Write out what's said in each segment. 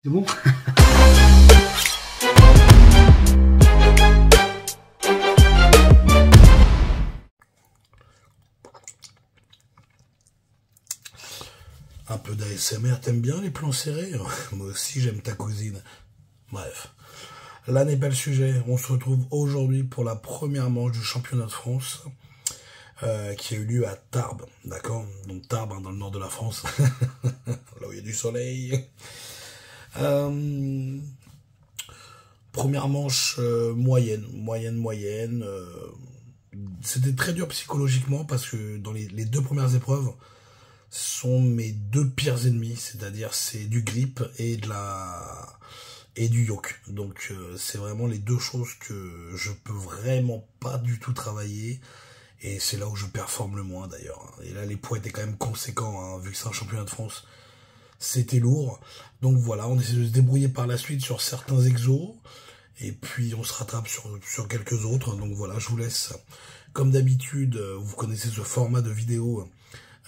C'est bon? Un peu d'ASMR, t'aimes bien les plans serrés? Moi aussi j'aime ta cousine. Bref, là n'est pas le sujet. On se retrouve aujourd'hui pour la première manche du championnat de France qui a eu lieu à Tarbes, d'accord? Donc Tarbes, hein, dans le nord de la France, là où il y a du soleil. Première manche moyenne. C'était très dur psychologiquement parce que dans les deux premières épreuves sont mes deux pires ennemis, c'est-à-dire c'est du grip et du yoke. Donc c'est vraiment les deux choses que je peux vraiment pas du tout travailler. Et c'est là où je performe le moins d'ailleurs. Et là les poids étaient quand même conséquents, hein, vu que c'est un championnat de France. C'était lourd. Donc voilà, on essaie de se débrouiller par la suite sur certains exos. Et puis on se rattrape sur quelques autres. Donc voilà, je vous laisse. Comme d'habitude, vous connaissez ce format de vidéo.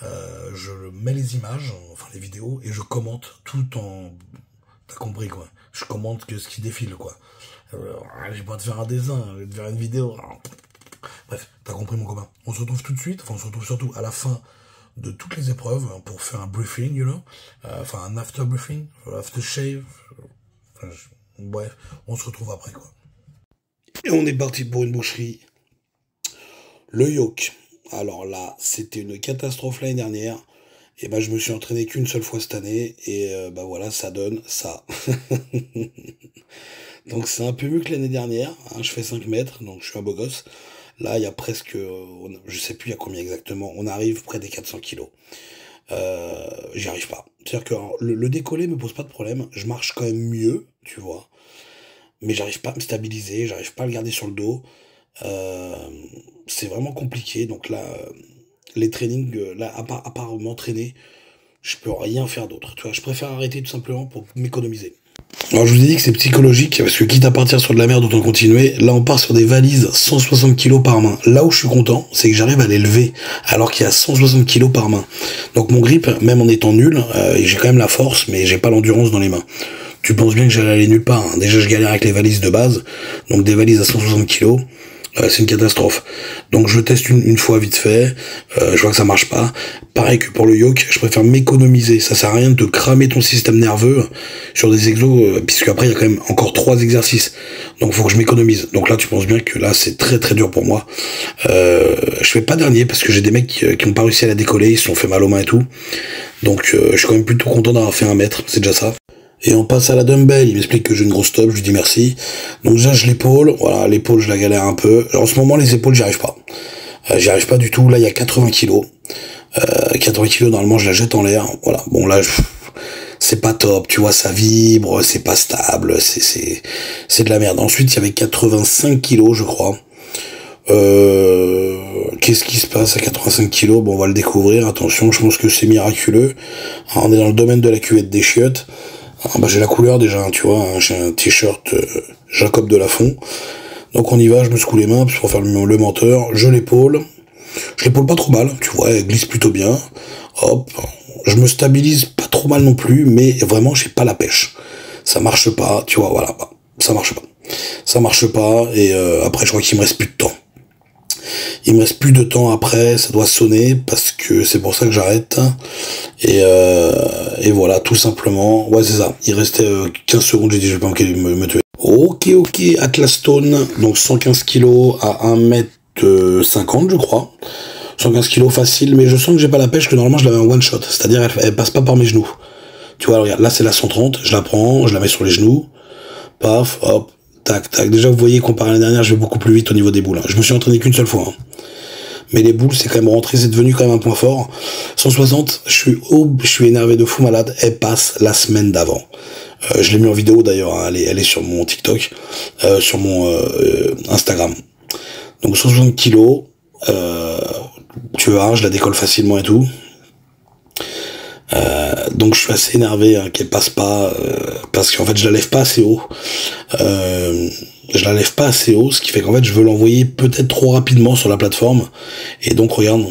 Je mets les images, enfin les vidéos, et je commente tout en... T'as compris quoi. Je commente que ce qui défile quoi. J'ai pas de faire un dessin, je vais te faire une vidéo. Bref, t'as compris mon copain. On se retrouve tout de suite, enfin on se retrouve surtout à la fin de toutes les épreuves pour faire un briefing, you know. Enfin un after briefing, after shave. Bref, on se retrouve après quoi. Et on est parti pour une boucherie. Le yoke. Alors là, c'était une catastrophe l'année dernière. Et ben je me suis entraîné qu'une seule fois cette année. Et ben voilà, ça donne ça. Donc c'est un peu mieux que l'année dernière. Hein, je fais 5 mètres, donc je suis un beau gosse. Là, il y a presque... je sais plus il y a combien exactement. On arrive près des 400 kilos. J'y arrive pas. C'est-à-dire que le décollé me pose pas de problème. Je marche quand même mieux, tu vois. Mais j'arrive pas à me stabiliser. J'arrive pas à le garder sur le dos. C'est vraiment compliqué. Donc là, les trainings, là, à part m'entraîner, je peux rien faire d'autre. Tu vois, je préfère arrêter tout simplement pour m'économiser. Alors je vous ai dit que c'est psychologique, parce que quitte à partir sur de la merde, autant continuer. Là on part sur des valises 160 kg par main. Là où je suis content, c'est que j'arrive à les lever, alors qu'il y a 160 kg par main. Donc mon grip, même en étant nul, j'ai quand même la force, mais j'ai pas l'endurance dans les mains. Tu penses bien que j'allais aller nulle part, hein. Déjà je galère avec les valises de base, donc des valises à 160 kg. C'est une catastrophe. Donc je teste une fois vite fait, je vois que ça marche pas. Pareil que pour le yoke, je préfère m'économiser. Ça sert à rien de te cramer ton système nerveux sur des exos, puisque après il y a quand même encore 3 exercices. Donc faut que je m'économise. Donc là tu penses bien que là c'est très très dur pour moi. Je fais pas dernier parce que j'ai des mecs qui ont pas réussi à la décoller, ils se sont fait mal aux mains et tout. Donc je suis quand même plutôt content d'avoir fait 1 mètre, c'est déjà ça. Et on passe à la dumbbell, il m'explique que j'ai une grosse top, je lui dis merci. Donc déjà je l'épaule, voilà, l'épaule je la galère un peu. En ce moment les épaules j'y arrive pas. J'y arrive pas du tout, là il y a 80 kilos. 80 kilos normalement je la jette en l'air, voilà. Bon là c'est pas top, tu vois, ça vibre, c'est pas stable, c'est de la merde. Ensuite il y avait 85 kilos je crois. Qu'est-ce qui se passe à 85 kilos? Bon on va le découvrir, attention, je pense que c'est miraculeux. Alors, on est dans le domaine de la cuvette des chiottes. Ah bah j'ai la couleur déjà, hein, tu vois, hein, j'ai un t-shirt Jacob de Lafont. Donc on y va, je me secoue les mains pour faire le menteur, je l'épaule pas trop mal, tu vois, elle glisse plutôt bien. Hop, je me stabilise pas trop mal non plus, mais vraiment j'ai pas la pêche. Ça marche pas, tu vois, voilà, bah, ça marche pas, et après je crois qu'il me reste plus de temps. Il me reste plus de temps après, ça doit sonner, parce que c'est pour ça que j'arrête. Et voilà, tout simplement. Ouais, c'est ça. Il restait 15 secondes, j'ai dit, je vais pas me tuer. Ok, Atlas Stone, donc 115 kg à 1m50, je crois. 115 kg facile, mais je sens que j'ai pas la pêche, que normalement je l'avais en one shot. C'est-à-dire, elle passe pas par mes genoux. Tu vois, regarde, là c'est la 130, je la prends, je la mets sur les genoux. Paf, hop. Tac. Déjà, vous voyez, comparé à l'année dernière, je vais beaucoup plus vite au niveau des boules. Hein. Je me suis entraîné qu'une seule fois. Hein. Mais les boules, c'est quand même rentré, c'est devenu quand même un point fort. 160, je suis énervé de fou malade. Elle passe la semaine d'avant. Je l'ai mis en vidéo d'ailleurs. Hein. Elle est sur mon TikTok, sur mon Instagram. Donc 160 kilos. Tu vois, je la décolle facilement et tout. Donc je suis assez énervé hein, qu'elle passe pas parce qu'en fait je la lève pas assez haut. Ce qui fait qu'en fait je veux l'envoyer peut-être trop rapidement sur la plateforme. Et donc regarde,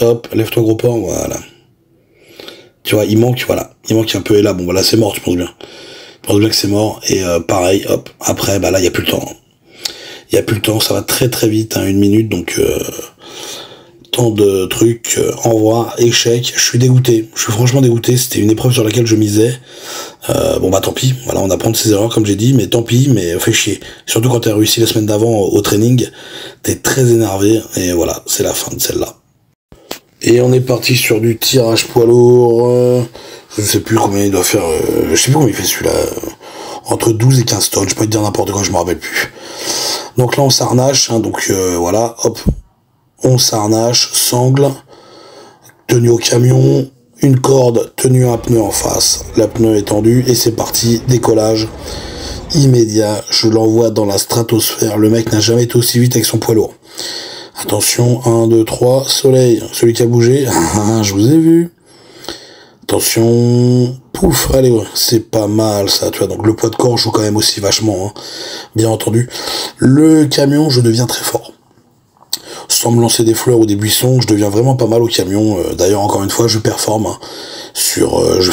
hop, lève-toi gros porc, voilà. Tu vois, il manque un peu, et là, bon voilà, c'est mort, tu penses bien. Je pense bien que c'est mort. Et pareil, hop, après, bah là, il n'y a plus le temps. Il n'y a plus le temps, ça va très très vite, hein, 1 minute, donc tant de trucs, envoi, échec. Je suis dégoûté, je suis franchement dégoûté. C'était une épreuve sur laquelle je misais. Bon bah tant pis, voilà, on apprend de ses erreurs comme j'ai dit, mais tant pis, mais fait chier. Surtout quand t'as réussi la semaine d'avant au training, t'es très énervé, et voilà, c'est la fin de celle-là. Et on est parti sur du tirage poids lourd. Je ne sais plus combien il doit faire, je sais plus combien il fait celui-là. Entre 12 et 15 tonnes, je peux te dire n'importe quoi, je me rappelle plus. Donc là on s'arnache, hein, donc voilà, hop, on s'arnache, sangle, tenue au camion, une corde, tenue à un pneu en face, la pneu est tendue et c'est parti, décollage immédiat, je l'envoie dans la stratosphère, le mec n'a jamais été aussi vite avec son poids lourd. Attention, 1, 2, 3, soleil, celui qui a bougé, je vous ai vu. Attention, pouf, allez, ouais, c'est pas mal ça, tu vois, donc le poids de corps joue quand même aussi vachement, hein, bien entendu. Le camion, je deviens très fort. Sans me lancer des fleurs ou des buissons, je deviens vraiment pas mal au camion. D'ailleurs, encore une fois, je performe, hein, sur, je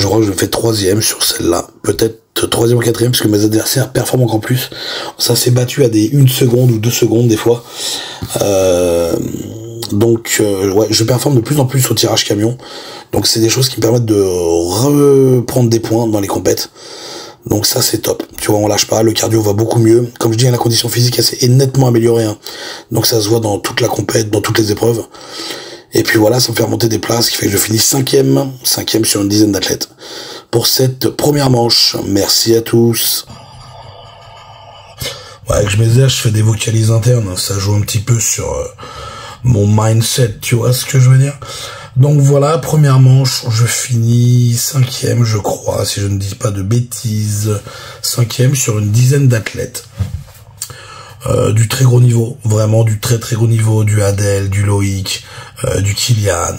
crois que je fais 3e sur celle-là, peut-être 3e ou 4e, parce que mes adversaires performent encore plus. Ça s'est battu à des 1 seconde ou 2 secondes des fois. Donc ouais, je performe de plus en plus au tirage camion. Donc c'est des choses qui me permettent de reprendre des points dans les compètes. Donc ça c'est top. Tu vois, on lâche pas, le cardio va beaucoup mieux. Comme je dis, la condition physique elle s'est nettement améliorée, hein. Donc ça se voit dans toute la compète, dans toutes les épreuves. Et puis voilà, ça me fait remonter des places, ce qui fait que je finis 5e sur une dizaine d'athlètes. Pour cette première manche, merci à tous. Ouais, avec je je fais des vocalises internes, ça joue un petit peu sur mon mindset, tu vois ce que je veux dire. Donc voilà, première manche, je finis 5e, je crois, si je ne dis pas de bêtises, 5e sur une dizaine d'athlètes. Du très gros niveau, vraiment du très très gros niveau, du Adel, du Loïc, du Kylian.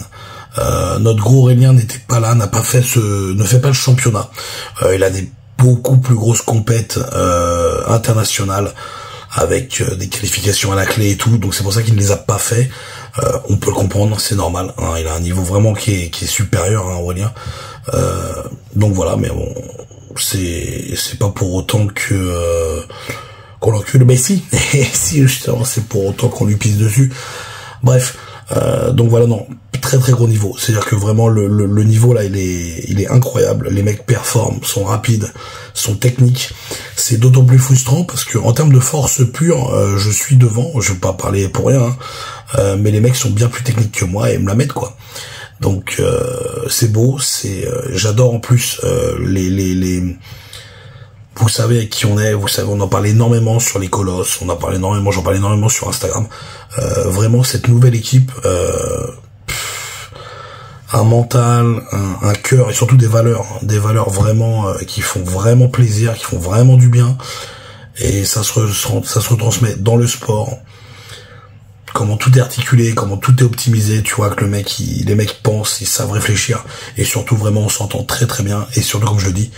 Notre gros Aurélien n'était pas là, ne fait pas le championnat. Il a des beaucoup plus grosses compètes internationales avec des qualifications à la clé et tout, donc c'est pour ça qu'il ne les a pas fait. On peut le comprendre, c'est normal, hein, il a un niveau vraiment qui est supérieur, hein, Aurélien. Donc voilà, mais bon, c'est pas pour autant que qu'on l'encule, mais si, si justement, c'est pour autant qu'on lui pisse dessus. Bref, donc voilà, non, très très gros niveau. C'est-à-dire que vraiment le niveau là, il est incroyable. Les mecs performent, sont rapides, sont techniques. C'est d'autant plus frustrant parce que en termes de force pure, je suis devant. Je vais pas parler pour rien, hein, mais les mecs sont bien plus techniques que moi et me la mettent quoi. Donc c'est beau, j'adore en plus les vous savez avec qui on est, vous savez, on en parle énormément sur les colosses, j'en parle énormément sur Instagram. Vraiment cette nouvelle équipe, un mental, un cœur et surtout des valeurs vraiment qui font vraiment plaisir, qui font vraiment du bien. Et ça se retransmet dans le sport. Comment tout est articulé, comment tout est optimisé, tu vois que les mecs pensent, ils savent réfléchir et surtout vraiment on s'entend très très bien et surtout comme je le dis,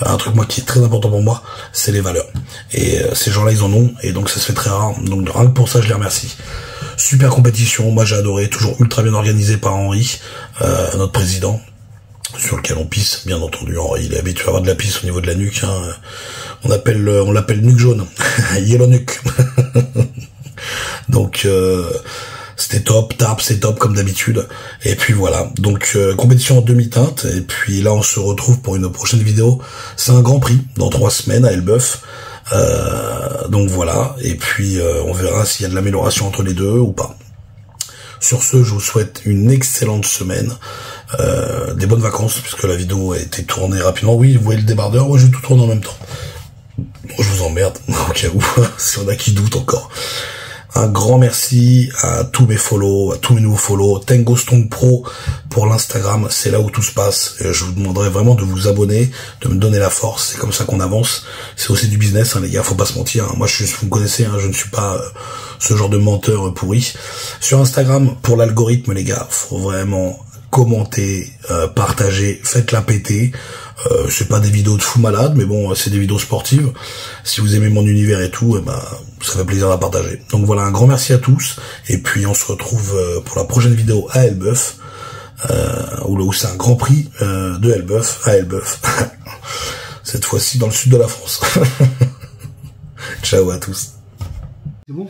un truc moi qui est très important pour moi, c'est les valeurs. Et ces gens-là ils en ont et donc ça se fait très rare. Donc rien que pour ça je les remercie. Super compétition, moi j'ai adoré, toujours ultra bien organisé par Henri, notre président, sur lequel on pisse, bien entendu. Henri, il est habitué à avoir de la pisse au niveau de la nuque, hein. On l'appelle nuque jaune, yellow nuque. Donc c'était top, c'est top comme d'habitude. Et puis voilà, donc compétition en demi-teinte. Et puis là on se retrouve pour une prochaine vidéo. C'est un Grand Prix dans 3 semaines à Elbeuf. Donc voilà, et puis on verra s'il y a de l'amélioration entre les deux ou pas. Sur ce, je vous souhaite une excellente semaine, des bonnes vacances, puisque la vidéo a été tournée rapidement. Oui, vous voyez le débardeur, moi je vais tout tourner en même temps. Je vous emmerde, au cas où, si on a qui doute encore. Un grand merci à tous mes follow, à tous mes nouveaux follow, Tango Strong Pro pour l'Instagram, c'est là où tout se passe. Je vous demanderai vraiment de vous abonner, de me donner la force, c'est comme ça qu'on avance. C'est aussi du business, hein, les gars, faut pas se mentir. Hein. Moi, vous me connaissez, hein, je ne suis pas ce genre de menteur pourri. Sur Instagram, pour l'algorithme, les gars, faut vraiment commenter, partager, faites-la péter. C'est pas des vidéos de fou malade, mais bon, c'est des vidéos sportives. Si vous aimez mon univers et tout, ça fait plaisir à partager. Donc voilà, un grand merci à tous. Et puis on se retrouve pour la prochaine vidéo à Elbeuf, où c'est un Grand Prix de Elbeuf à Elbeuf. Cette fois-ci dans le sud de la France. Ciao à tous. C'est bon?